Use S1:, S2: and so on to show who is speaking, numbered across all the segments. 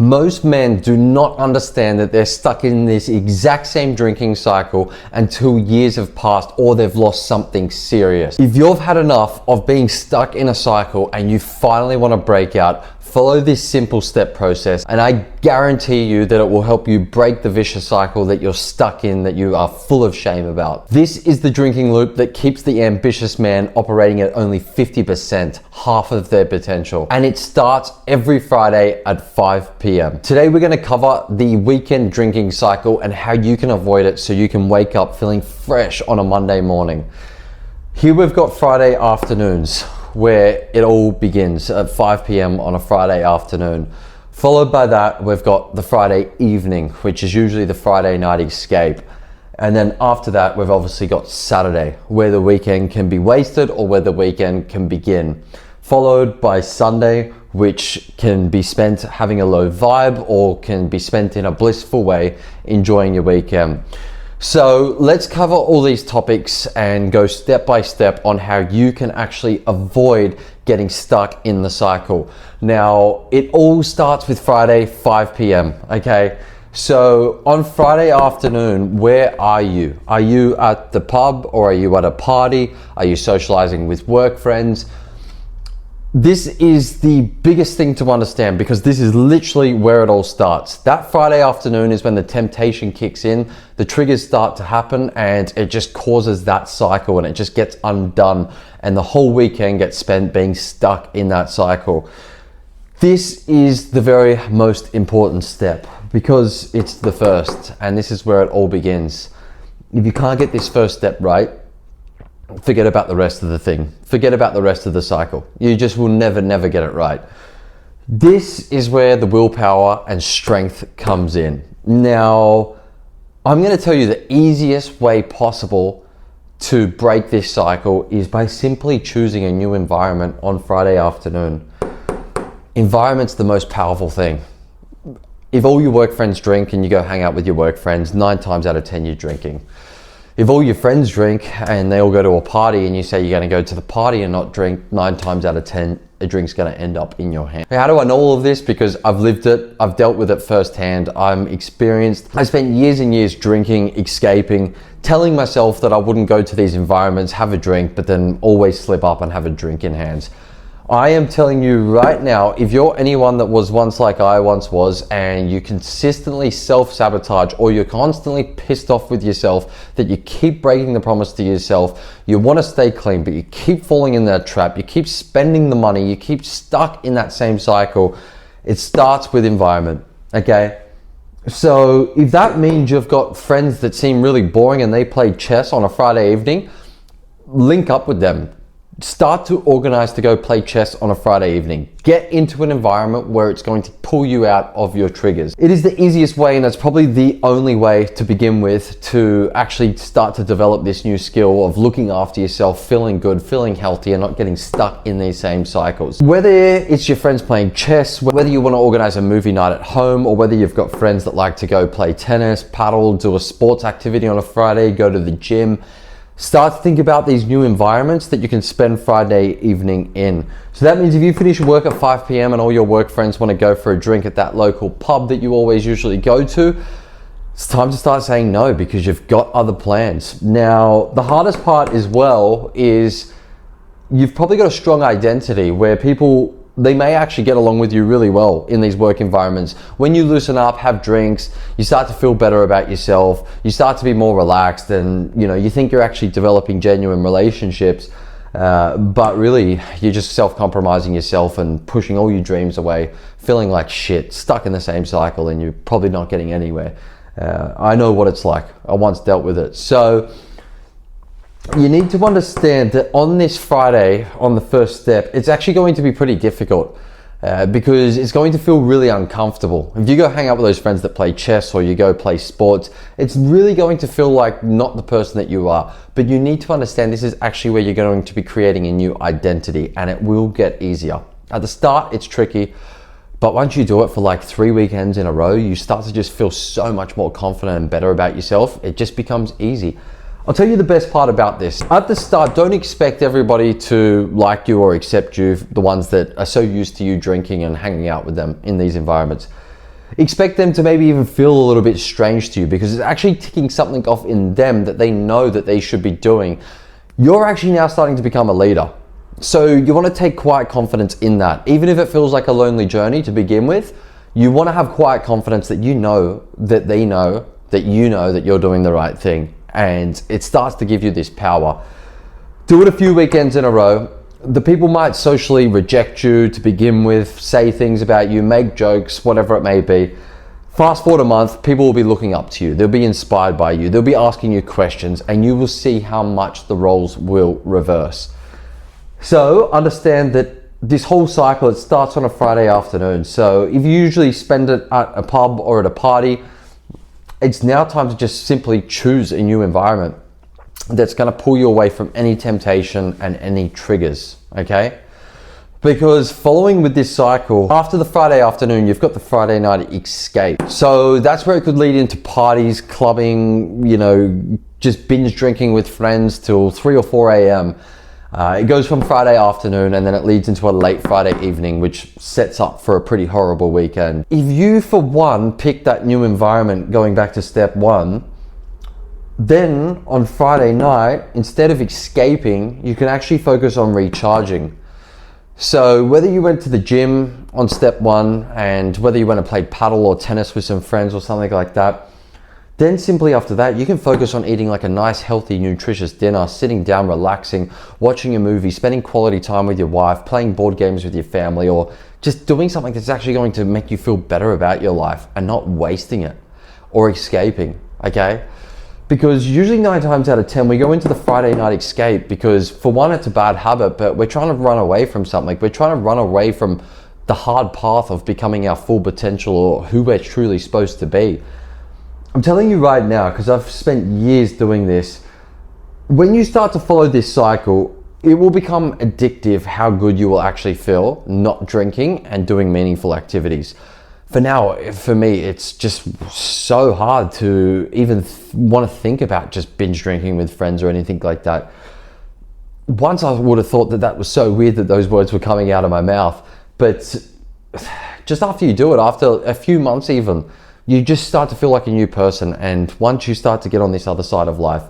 S1: Most men do not understand that they're stuck in this exact same drinking cycle until years have passed or they've lost something serious. If you've had enough of being stuck in a cycle and you finally want to break out, follow this simple step process and I guarantee you that it will help you break the vicious cycle that you're stuck in, that you are full of shame about. This is the drinking loop that keeps the ambitious man operating at only 50%, half of their potential. And it starts every Friday at 5 p.m. Today we're going to cover the weekend drinking cycle and how you can avoid it so you can wake up feeling fresh on a Monday morning. Here we've got Friday afternoons, where it all begins at 5 p.m. on a Friday afternoon. Followed by that, we've got the Friday evening, which is usually the Friday night escape. And then after that, we've obviously got Saturday, where the weekend can be wasted or where the weekend can begin. Followed by Sunday, which can be spent having a low vibe or can be spent in a blissful way, enjoying your weekend. So let's cover all these topics and go step by step on how you can actually avoid getting stuck in the cycle. Now, it all starts with Friday, 5 p.m., okay? So on Friday afternoon, where are you? Are you at the pub or are you at a party? Are you socializing with work friends? This is the biggest thing to understand because this is literally where it all starts. That Friday afternoon is when the temptation kicks in, the triggers start to happen, and it just causes that cycle and it just gets undone, and the whole weekend gets spent being stuck in that cycle. This is the very most important step because it's the first, and this is where it all begins. If you can't get this first step right, forget about the rest of the thing. Forget about the rest of the cycle. You just will never get it right. This is where the willpower and strength comes in. Now, I'm going to tell you the easiest way possible to break this cycle is by simply choosing a new environment on Friday afternoon. Environment's the most powerful thing. If all your work friends drink and you go hang out with your work friends, 9 times out of 10 you're drinking. If all your friends drink and they all go to a party and you say you're going to go to the party and not drink, 9 times out of 10, a drink's going to end up in your hand. How do I know all of this? Because I've lived it, I've dealt with it firsthand, I'm experienced. I spent years and years drinking, escaping, telling myself that I wouldn't go to these environments, have a drink, but then always slip up and have a drink in hands. I am telling you right now, if you're anyone that was once like I once was and you consistently self-sabotage or you're constantly pissed off with yourself, that you keep breaking the promise to yourself, you want to stay clean, but you keep falling in that trap, you keep spending the money, you keep stuck in that same cycle, it starts with environment, okay? So if that means you've got friends that seem really boring and they play chess on a Friday evening, link up with them. Start to organize to go play chess on a Friday evening. Get into an environment where it's going to pull you out of your triggers. It is the easiest way, and it's probably the only way to begin with to actually start to develop this new skill of looking after yourself, feeling good, feeling healthy, and not getting stuck in these same cycles. Whether it's your friends playing chess, whether you want to organize a movie night at home, or whether you've got friends that like to go play tennis, paddle, do a sports activity on a Friday, go to the gym, start to think about these new environments that you can spend Friday evening in. So that means if you finish work at 5 p.m. and all your work friends want to go for a drink at that local pub that you always usually go to, it's time to start saying no because you've got other plans. Now, the hardest part as well is you've probably got a strong identity where people, they may actually get along with you really well in these work environments. When you loosen up, have drinks, you start to feel better about yourself, you start to be more relaxed, and you think you're actually developing genuine relationships, but really you're just self-compromising yourself and pushing all your dreams away, feeling like shit, stuck in the same cycle, and you're probably not getting anywhere. I know what it's like. I once dealt with it. So you need to understand that on this Friday, on the first step, it's actually going to be pretty difficult because it's going to feel really uncomfortable. If you go hang out with those friends that play chess or you go play sports, it's really going to feel like not the person that you are. But you need to understand this is actually where you're going to be creating a new identity, and it will get easier. At the start, it's tricky, but once you do it for like 3 weekends in a row, you start to just feel so much more confident and better about yourself. It just becomes easy. I'll tell you the best part about this. At the start, don't expect everybody to like you or accept you, the ones that are so used to you drinking and hanging out with them in these environments. expect them to maybe even feel a little bit strange to you because it's actually ticking something off in them that they know that they should be doing. You're actually now starting to become a leader. So you want to take quiet confidence in that. Even if it feels like a lonely journey to begin with, you want to have quiet confidence that you know that they know that you know that you're doing the right thing. And it starts to give you this power. Do it a few weekends in a row. The people might socially reject you to begin with, say things about you, make jokes, whatever it may be. Fast forward a month, people will be looking up to you. They'll be inspired by you. They'll be asking you questions, and you will see how much the roles will reverse. So understand that this whole cycle, it starts on a Friday afternoon. So if you usually spend it at a pub or at a party, it's now time to just simply choose a new environment that's going to pull you away from any temptation and any triggers, okay? Because following with this cycle, after the Friday afternoon, you've got the Friday night escape. So that's where it could lead into parties, clubbing, you know, just binge drinking with friends till 3 or 4 a.m. It goes from Friday afternoon and then it leads into a late Friday evening, which sets up for a pretty horrible weekend. If you, for one, pick that new environment, going back to step one, then on Friday night, instead of escaping, you can actually focus on recharging. So whether you went to the gym on step one and whether you went and played paddle or tennis with some friends or something like that, then simply after that, you can focus on eating like a nice, healthy, nutritious dinner, sitting down, relaxing, watching a movie, spending quality time with your wife, playing board games with your family, or just doing something that's actually going to make you feel better about your life and not wasting it or escaping, okay? Because usually 9 times out of 10, we go into the Friday night escape because, for one, it's a bad habit, but we're trying to run away from something. We're trying to run away from the hard path of becoming our full potential or who we're truly supposed to be. I'm telling you right now, because I've spent years doing this, when you start to follow this cycle, it will become addictive how good you will actually feel not drinking and doing meaningful activities. For now, for me, it's just so hard to even want to think about just binge drinking with friends or anything like that. Once I would have thought that that was so weird that those words were coming out of my mouth. But just after you do it, after a few months even, you just start to feel like a new person. And once you start to get on this other side of life,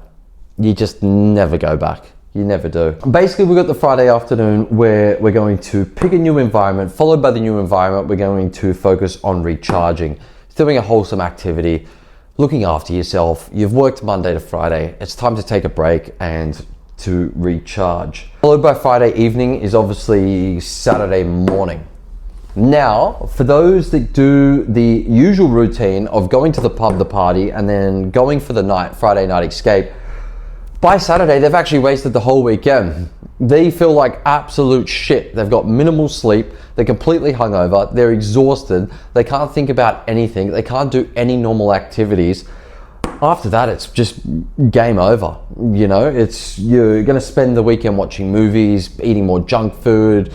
S1: you just never go back. You never do. Basically, we've got the Friday afternoon where we're going to pick a new environment. Followed by the new environment, we're going to focus on recharging, doing a wholesome activity, looking after yourself. You've worked Monday to Friday. It's time to take a break and to recharge. Followed by Friday evening is obviously Saturday morning. Now, for those that do the usual routine of going to the pub, the party, and then going for the night, Friday night escape, by Saturday, they've actually wasted the whole weekend. They feel like absolute shit. They've got minimal sleep. They're completely hungover. They're exhausted. They can't think about anything. They can't do any normal activities. After that, it's just game over. You know, you're going to spend the weekend watching movies, eating more junk food.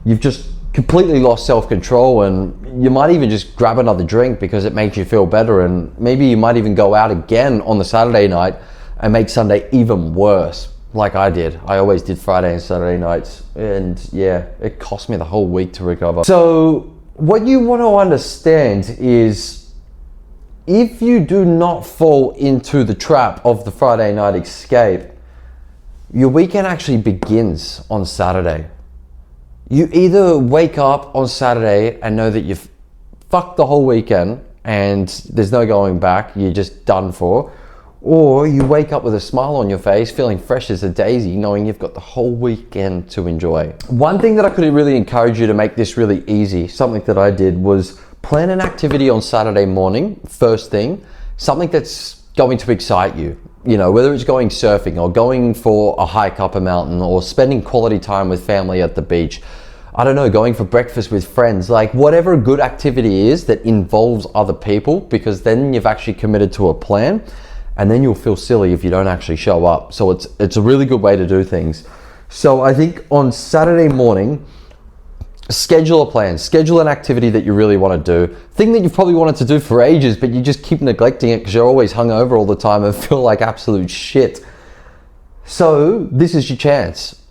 S1: You've just completely lost self-control, and you might even just grab another drink because it makes you feel better. And maybe you might even go out again on the Saturday night and make Sunday even worse, like I did. I always did Friday and Saturday nights, and yeah, it cost me the whole week to recover. So what you want to understand is, if you do not fall into the trap of the Friday night escape, your weekend actually begins on Saturday. You either wake up on Saturday and know that you've fucked the whole weekend and there's no going back, you're just done for, or you wake up with a smile on your face, feeling fresh as a daisy, knowing you've got the whole weekend to enjoy. One thing that I could really encourage you to make this really easy, something that I did, was plan an activity on Saturday morning, first thing, something that's going to excite you. You know, whether it's going surfing or going for a hike up a mountain or spending quality time with family at the beach. I don't know, going for breakfast with friends, like whatever a good activity is that involves other people, because then you've actually committed to a plan. And then you'll feel silly if you don't actually show up. So it's a really good way to do things. So I think on Saturday morning, schedule a plan, schedule an activity that you really want to do, thing that you've probably wanted to do for ages, but you just keep neglecting it because you're always hungover all the time and feel like absolute shit. So this is your chance.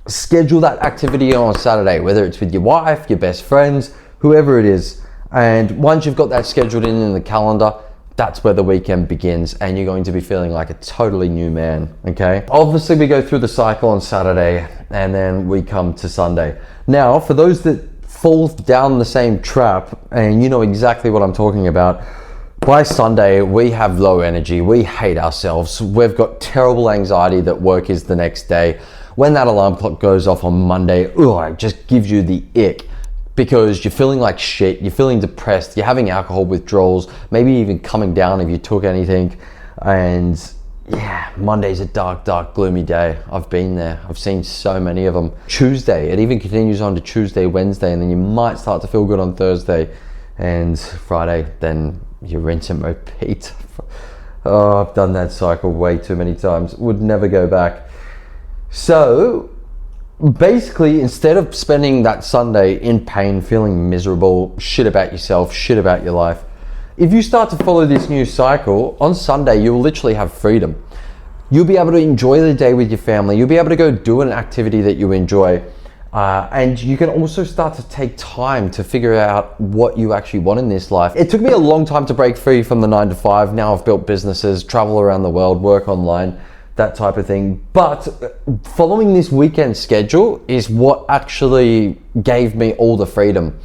S1: Schedule that activity on Saturday, whether it's with your wife, your best friends, whoever it is. And once you've got that scheduled in the calendar, that's where the weekend begins, and you're going to be feeling like a totally new man, okay? Obviously, we go through the cycle on Saturday, and then we come to Sunday. Now, for those that fall down the same trap, and you know exactly what I'm talking about, by Sunday, we have low energy, we hate ourselves, we've got terrible anxiety that work is the next day. When that alarm clock goes off on Monday, it just gives you the ick, because you're feeling like shit, you're feeling depressed, you're having alcohol withdrawals, maybe even coming down if you took anything. And yeah, Monday's a dark, gloomy day. I've been there. I've seen so many of them. Tuesday, it even continues on to Tuesday, Wednesday, and then you might start to feel good on Thursday. And Friday, then you rinse and repeat. Oh, I've done that cycle way too many times. Would never go back. So, basically, instead of spending that Sunday in pain, feeling miserable, shit about yourself, shit about your life, if you start to follow this new cycle, on Sunday, you'll literally have freedom. You'll be able to enjoy the day with your family. You'll be able to go do an activity that you enjoy. And you can also start to take time to figure out what you actually want in this life. It took me a long time to break free from the 9 to 5. Now I've built businesses, travel around the world, work online, that type of thing. But following this weekend schedule is what actually gave me all the freedom,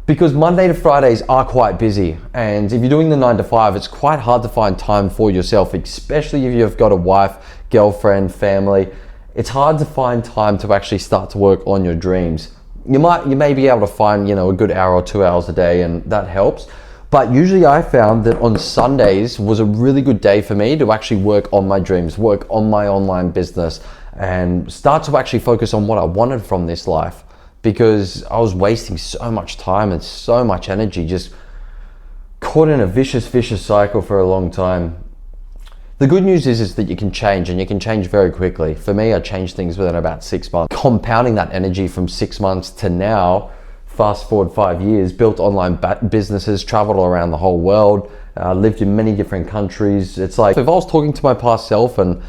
S1: because Monday to Fridays are quite busy, and if you're doing the 9 to 5, it's quite hard to find time for yourself, especially if you've got a wife, girlfriend, family. It's hard to find time to actually start to work on your dreams. You may be able to find, a good hour or 2 hours a day, and that helps. But usually I found that on Sundays was a really good day for me to actually work on my dreams, work on my online business, and start to actually focus on what I wanted from this life, because I was wasting so much time and so much energy, just caught in a vicious cycle for a long time. The good news is that you can change, and you can change very quickly. For me, I changed things within about 6 months. Compounding that energy from 6 months to now, fast forward 5 years, built online businesses, traveled around the whole world, lived in many different countries. It's like, if I was talking to my past self and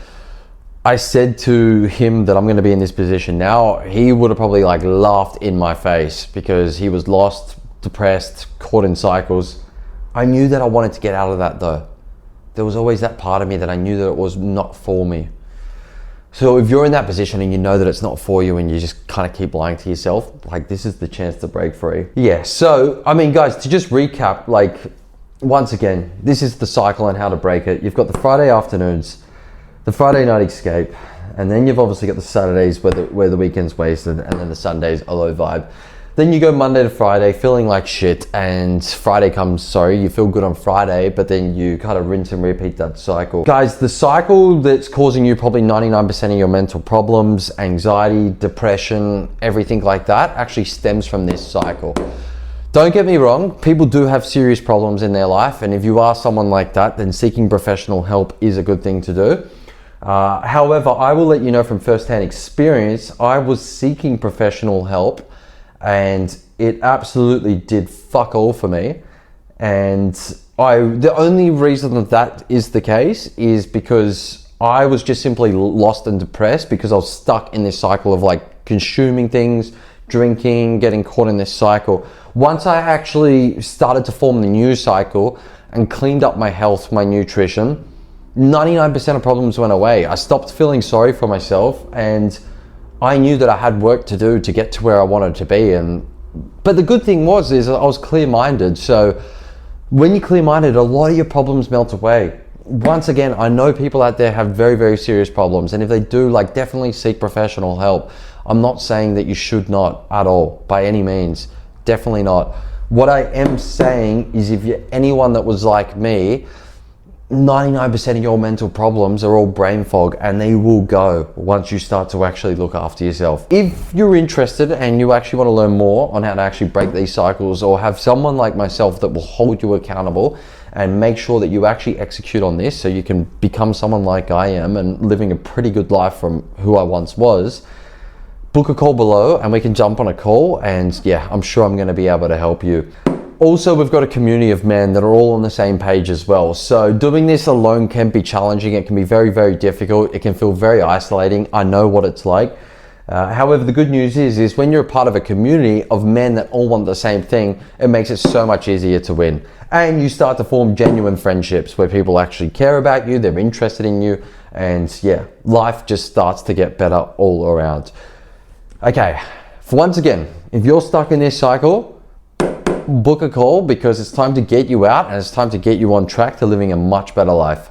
S1: I said to him that I'm going to be in this position now, he would have probably laughed in my face, because he was lost, depressed, caught in cycles. I knew that I wanted to get out of that though. There was always that part of me that I knew that it was not for me. So if you're in that position and you know that it's not for you, and you just kind of keep lying to yourself, this is the chance to break free. Yeah, so, guys, to just recap, once again, this is the cycle and how to break it. You've got the Friday afternoons, the Friday night escape, and then you've obviously got the Saturdays where the weekend's wasted, and then the Sundays a low vibe. Then you go Monday to Friday feeling like shit, and Friday comes, you feel good on Friday, but then you kind of rinse and repeat that cycle. Guys, the cycle that's causing you probably 99% of your mental problems, anxiety, depression, everything like that actually stems from this cycle. Don't get me wrong, people do have serious problems in their life, and if you are someone like that, then seeking professional help is a good thing to do. However, I will let you know from firsthand experience, I was seeking professional help, and it absolutely did fuck all for me. And the only reason that is the case is because I was just simply lost and depressed, because I was stuck in this cycle of consuming things, drinking, getting caught in this cycle. Once I actually started to form the new cycle and cleaned up my health, my nutrition, 99% of problems went away. I stopped feeling sorry for myself, and I knew that I had work to do to get to where I wanted to be. But the good thing is I was clear-minded. So when you're clear-minded, a lot of your problems melt away. Once again, I know people out there have very, very serious problems, and if they do, definitely seek professional help. I'm not saying that you should not at all, by any means, definitely not. What I am saying is, if you're anyone that was like me, 99% of your mental problems are all brain fog, and they will go once you start to actually look after yourself. If you're interested and you actually want to learn more on how to actually break these cycles, or have someone like myself that will hold you accountable and make sure that you actually execute on this so you can become someone like I am and living a pretty good life from who I once was, book a call below and we can jump on a call, and yeah, I'm sure I'm going to be able to help you. Also, we've got a community of men that are all on the same page as well. So doing this alone can be challenging. It can be very, very difficult. It can feel very isolating. I know what it's like. However, the good news is when you're a part of a community of men that all want the same thing, it makes it so much easier to win. And you start to form genuine friendships where people actually care about you, they're interested in you, and yeah, life just starts to get better all around. Okay, for once again, if you're stuck in this cycle, book a call, because it's time to get you out and it's time to get you on track to living a much better life.